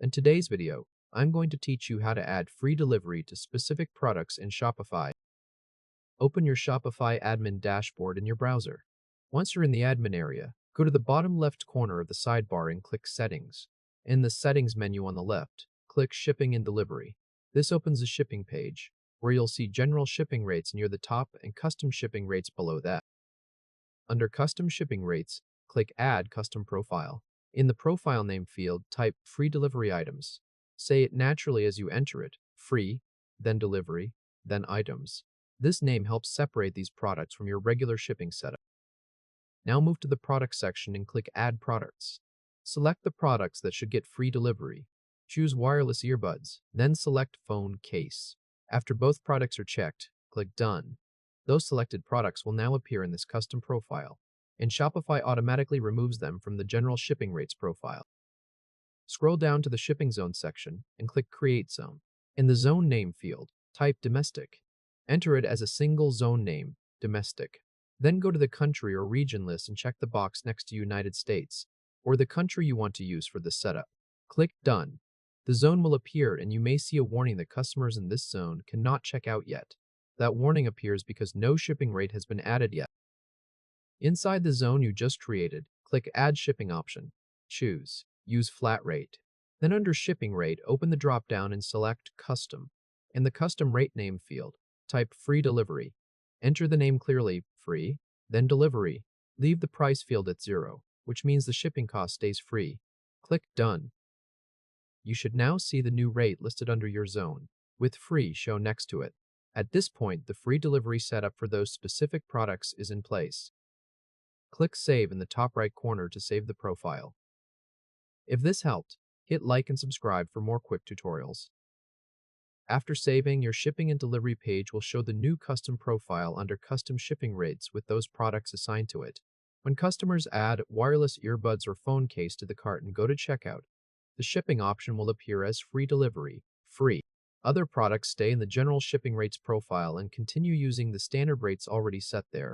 In today's video, I'm going to teach you how to add free delivery to specific products in Shopify. Open your Shopify admin dashboard in your browser. Once you're in the admin area, go to the bottom left corner of the sidebar and click Settings. In the Settings menu on the left, click Shipping and Delivery. This opens a shipping page, where you'll see general shipping rates near the top and custom shipping rates below that. Under Custom Shipping Rates, click Add Custom Profile. In the profile name field, type Free Delivery Items. Say it naturally as you enter it, free, then delivery, then items. This name helps separate these products from your regular shipping setup. Now move to the product section and click Add Products. Select the products that should get free delivery. Choose wireless earbuds, then select phone case. After both products are checked, click Done. Those selected products will now appear in this custom profile, and Shopify automatically removes them from the general shipping rates profile. Scroll down to the Shipping Zone section and click Create Zone. In the Zone Name field, type Domestic. Enter it as a single zone name, Domestic. Then go to the country or region list and check the box next to United States, or the country you want to use for this setup. Click Done. The zone will appear and you may see a warning that customers in this zone cannot check out yet. That warning appears because no shipping rate has been added yet. Inside the zone you just created, click Add Shipping option. Choose Use Flat Rate. Then under Shipping Rate, open the drop-down and select Custom. In the Custom Rate Name field, type Free Delivery. Enter the name clearly, Free, then Delivery. Leave the price field at 0, which means the shipping cost stays free. Click Done. You should now see the new rate listed under your zone, with Free shown next to it. At this point, the free delivery setup for those specific products is in place. Click Save in the top right corner to save the profile. If this helped, hit like and subscribe for more quick tutorials. After saving, your shipping and delivery page will show the new custom profile under Custom Shipping Rates with those products assigned to it. When customers add wireless earbuds or phone case to the cart and go to checkout, the shipping option will appear as Free Delivery, Free. Other products stay in the general shipping rates profile and continue using the standard rates already set there.